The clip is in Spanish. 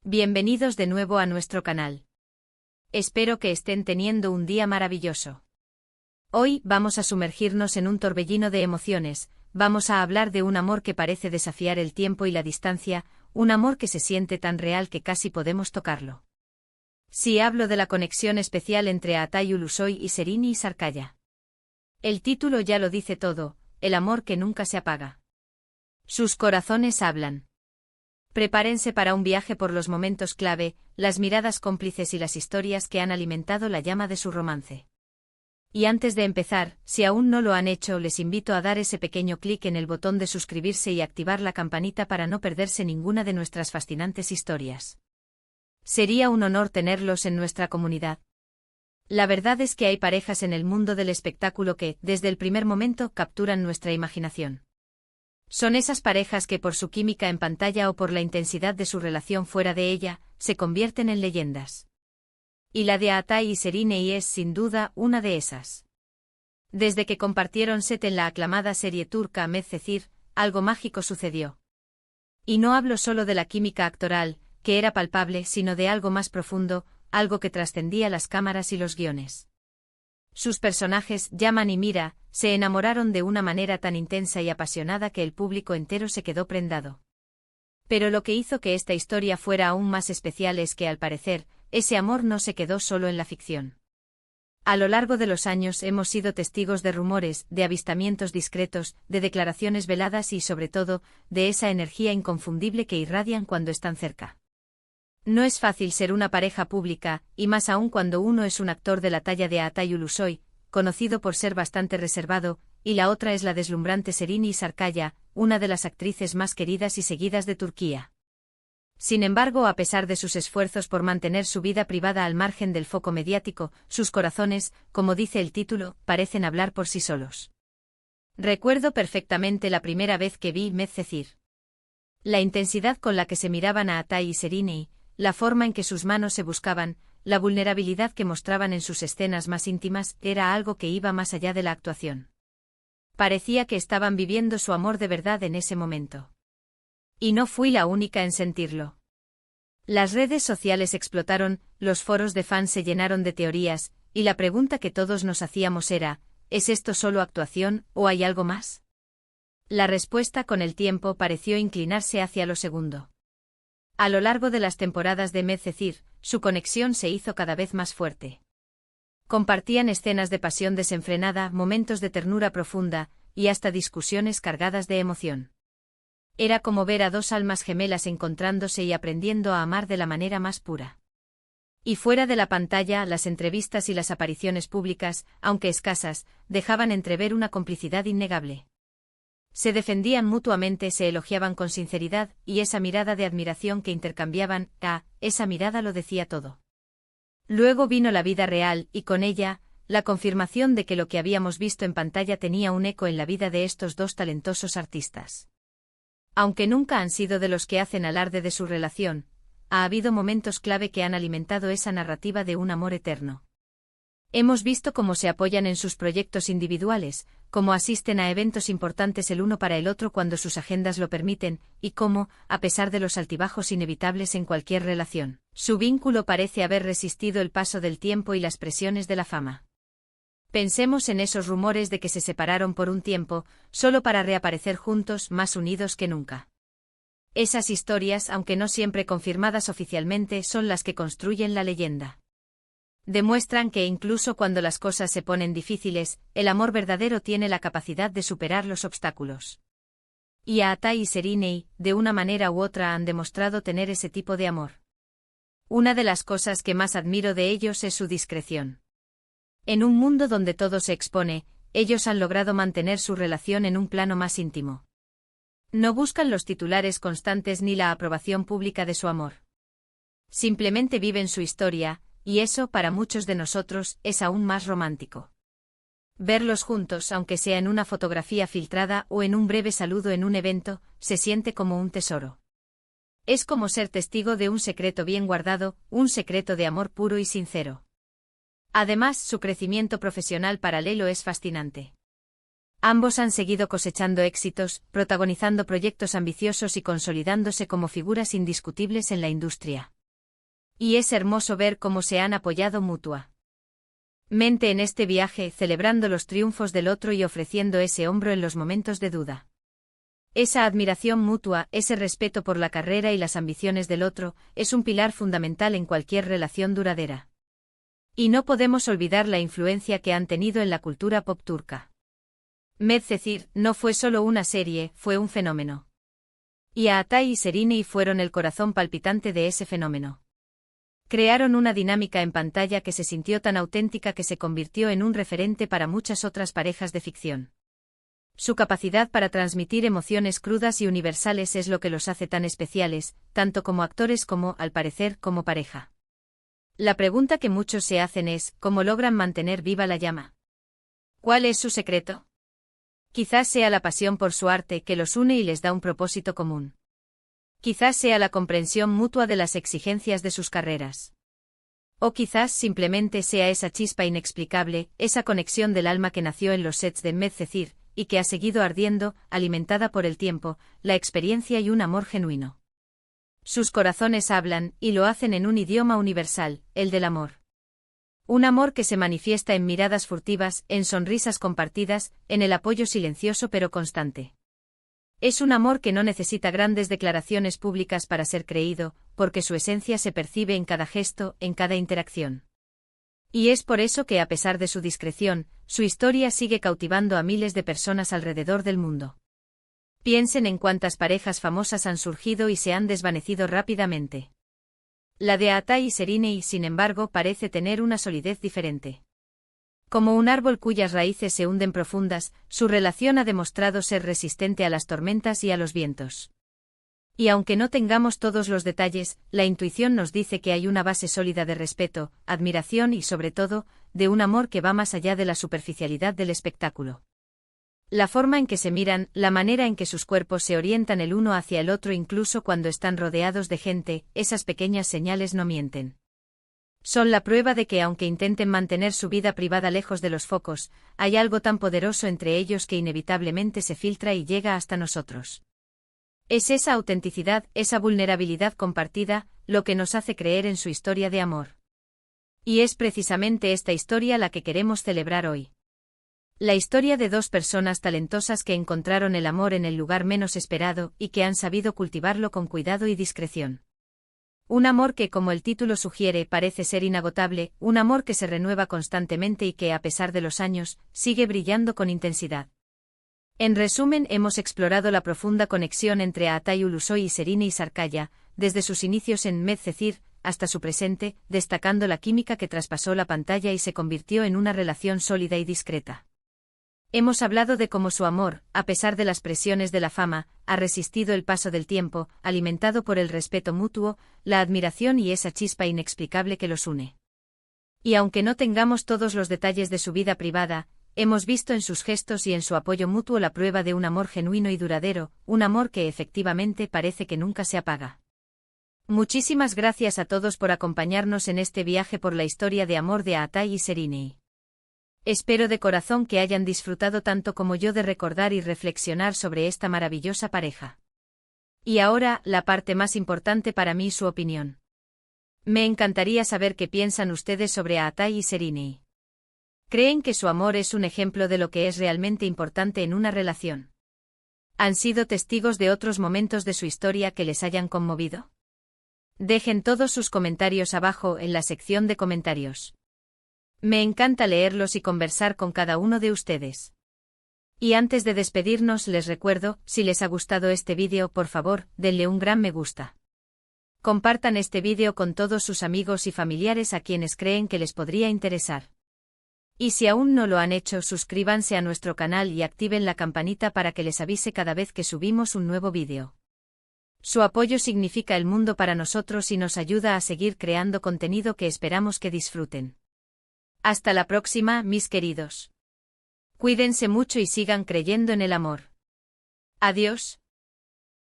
Bienvenidos de nuevo a nuestro canal. Espero que estén teniendo un día maravilloso. Hoy vamos a sumergirnos en un torbellino de emociones, vamos a hablar de un amor que parece desafiar el tiempo y la distancia, un amor que se siente tan real que casi podemos tocarlo. Sí, hablo de la conexión especial entre Aatay Ulusoy y Sereni Sarkaya. El título ya lo dice todo, el amor que nunca se apaga. Sus corazones hablan. Prepárense para un viaje por los momentos clave, las miradas cómplices y las historias que han alimentado la llama de su romance. Y antes de empezar, si aún no lo han hecho, les invito a dar ese pequeño clic en el botón de suscribirse y activar la campanita para no perderse ninguna de nuestras fascinantes historias. Sería un honor tenerlos en nuestra comunidad. La verdad es que hay parejas en el mundo del espectáculo que, desde el primer momento, capturan nuestra imaginación. Son esas parejas que por su química en pantalla o por la intensidad de su relación fuera de ella, se convierten en leyendas. Y la de Aatay y Sereni es, sin duda, una de esas. Desde que compartieron set en la aclamada serie turca Medcezir, algo mágico sucedió. Y no hablo solo de la química actoral, que era palpable, sino de algo más profundo, algo que trascendía las cámaras y los guiones. Sus personajes, Yaman y Mira, se enamoraron de una manera tan intensa y apasionada que el público entero se quedó prendado. Pero lo que hizo que esta historia fuera aún más especial es que, al parecer, ese amor no se quedó solo en la ficción. A lo largo de los años hemos sido testigos de rumores, de avistamientos discretos, de declaraciones veladas y, sobre todo, de esa energía inconfundible que irradian cuando están cerca. No es fácil ser una pareja pública, y más aún cuando uno es un actor de la talla de Aatay Ulusoy, conocido por ser bastante reservado, y la otra es la deslumbrante Sereni Sarkaya, una de las actrices más queridas y seguidas de Turquía. Sin embargo, a pesar de sus esfuerzos por mantener su vida privada al margen del foco mediático, sus corazones, como dice el título, parecen hablar por sí solos. Recuerdo perfectamente la primera vez que vi Medcezir. La intensidad con la que se miraban a Aatay y Sereni, la forma en que sus manos se buscaban, la vulnerabilidad que mostraban en sus escenas más íntimas, era algo que iba más allá de la actuación. Parecía que estaban viviendo su amor de verdad en ese momento. Y no fui la única en sentirlo. Las redes sociales explotaron, los foros de fans se llenaron de teorías, y la pregunta que todos nos hacíamos era, ¿es esto solo actuación, o hay algo más? La respuesta con el tiempo pareció inclinarse hacia lo segundo. A lo largo de las temporadas de Medcezir, su conexión se hizo cada vez más fuerte. Compartían escenas de pasión desenfrenada, momentos de ternura profunda, y hasta discusiones cargadas de emoción. Era como ver a dos almas gemelas encontrándose y aprendiendo a amar de la manera más pura. Y fuera de la pantalla, las entrevistas y las apariciones públicas, aunque escasas, dejaban entrever una complicidad innegable. Se defendían mutuamente, se elogiaban con sinceridad, y esa mirada de admiración que intercambiaban, esa mirada lo decía todo. Luego vino la vida real, y con ella, la confirmación de que lo que habíamos visto en pantalla tenía un eco en la vida de estos dos talentosos artistas. Aunque nunca han sido de los que hacen alarde de su relación, ha habido momentos clave que han alimentado esa narrativa de un amor eterno. Hemos visto cómo se apoyan en sus proyectos individuales, cómo asisten a eventos importantes el uno para el otro cuando sus agendas lo permiten, y cómo, a pesar de los altibajos inevitables en cualquier relación, su vínculo parece haber resistido el paso del tiempo y las presiones de la fama. Pensemos en esos rumores de que se separaron por un tiempo, solo para reaparecer juntos, más unidos que nunca. Esas historias, aunque no siempre confirmadas oficialmente, son las que construyen la leyenda. Demuestran que incluso cuando las cosas se ponen difíciles, el amor verdadero tiene la capacidad de superar los obstáculos. Y Aatay y Sereni, de una manera u otra, han demostrado tener ese tipo de amor. Una de las cosas que más admiro de ellos es su discreción. En un mundo donde todo se expone, ellos han logrado mantener su relación en un plano más íntimo. No buscan los titulares constantes ni la aprobación pública de su amor. Simplemente viven su historia, y eso, para muchos de nosotros, es aún más romántico. Verlos juntos, aunque sea en una fotografía filtrada o en un breve saludo en un evento, se siente como un tesoro. Es como ser testigo de un secreto bien guardado, un secreto de amor puro y sincero. Además, su crecimiento profesional paralelo es fascinante. Ambos han seguido cosechando éxitos, protagonizando proyectos ambiciosos y consolidándose como figuras indiscutibles en la industria. Y es hermoso ver cómo se han apoyado mutuamente en este viaje, celebrando los triunfos del otro y ofreciendo ese hombro en los momentos de duda. Esa admiración mutua, ese respeto por la carrera y las ambiciones del otro, es un pilar fundamental en cualquier relación duradera. Y no podemos olvidar la influencia que han tenido en la cultura pop turca. Medcezir no fue solo una serie, fue un fenómeno. Y Atay y Sereney fueron el corazón palpitante de ese fenómeno. Crearon una dinámica en pantalla que se sintió tan auténtica que se convirtió en un referente para muchas otras parejas de ficción. Su capacidad para transmitir emociones crudas y universales es lo que los hace tan especiales, tanto como actores como, al parecer, como pareja. La pregunta que muchos se hacen es, ¿cómo logran mantener viva la llama? ¿Cuál es su secreto? Quizás sea la pasión por su arte que los une y les da un propósito común. Quizás sea la comprensión mutua de las exigencias de sus carreras. O quizás simplemente sea esa chispa inexplicable, esa conexión del alma que nació en los sets de Medcezir, y que ha seguido ardiendo, alimentada por el tiempo, la experiencia y un amor genuino. Sus corazones hablan, y lo hacen en un idioma universal, el del amor. Un amor que se manifiesta en miradas furtivas, en sonrisas compartidas, en el apoyo silencioso pero constante. Es un amor que no necesita grandes declaraciones públicas para ser creído, porque su esencia se percibe en cada gesto, en cada interacción. Y es por eso que a pesar de su discreción, su historia sigue cautivando a miles de personas alrededor del mundo. Piensen en cuántas parejas famosas han surgido y se han desvanecido rápidamente. La de Atay y Sereney, sin embargo, parece tener una solidez diferente. Como un árbol cuyas raíces se hunden profundas, su relación ha demostrado ser resistente a las tormentas y a los vientos. Y aunque no tengamos todos los detalles, la intuición nos dice que hay una base sólida de respeto, admiración y, sobre todo, de un amor que va más allá de la superficialidad del espectáculo. La forma en que se miran, la manera en que sus cuerpos se orientan el uno hacia el otro incluso cuando están rodeados de gente, esas pequeñas señales no mienten. Son la prueba de que aunque intenten mantener su vida privada lejos de los focos, hay algo tan poderoso entre ellos que inevitablemente se filtra y llega hasta nosotros. Es esa autenticidad, esa vulnerabilidad compartida, lo que nos hace creer en su historia de amor. Y es precisamente esta historia la que queremos celebrar hoy. La historia de dos personas talentosas que encontraron el amor en el lugar menos esperado y que han sabido cultivarlo con cuidado y discreción. Un amor que, como el título sugiere, parece ser inagotable, un amor que se renueva constantemente y que, a pesar de los años, sigue brillando con intensidad. En resumen, hemos explorado la profunda conexión entre Atay Ulusoy y Sereney Sarkaya, desde sus inicios en Medcezir hasta su presente, destacando la química que traspasó la pantalla y se convirtió en una relación sólida y discreta. Hemos hablado de cómo su amor, a pesar de las presiones de la fama, ha resistido el paso del tiempo, alimentado por el respeto mutuo, la admiración y esa chispa inexplicable que los une. Y aunque no tengamos todos los detalles de su vida privada, hemos visto en sus gestos y en su apoyo mutuo la prueba de un amor genuino y duradero, un amor que efectivamente parece que nunca se apaga. Muchísimas gracias a todos por acompañarnos en este viaje por la historia de amor de Atay y Sereney. Espero de corazón que hayan disfrutado tanto como yo de recordar y reflexionar sobre esta maravillosa pareja. Y ahora, la parte más importante para mí, su opinión. Me encantaría saber qué piensan ustedes sobre Atay y Sereney. ¿Creen que su amor es un ejemplo de lo que es realmente importante en una relación? ¿Han sido testigos de otros momentos de su historia que les hayan conmovido? Dejen todos sus comentarios abajo en la sección de comentarios. Me encanta leerlos y conversar con cada uno de ustedes. Y antes de despedirnos les recuerdo, si les ha gustado este vídeo, por favor, denle un gran me gusta. Compartan este vídeo con todos sus amigos y familiares a quienes creen que les podría interesar. Y si aún no lo han hecho, suscríbanse a nuestro canal y activen la campanita para que les avise cada vez que subimos un nuevo vídeo. Su apoyo significa el mundo para nosotros y nos ayuda a seguir creando contenido que esperamos que disfruten. Hasta la próxima, mis queridos. Cuídense mucho y sigan creyendo en el amor. Adiós.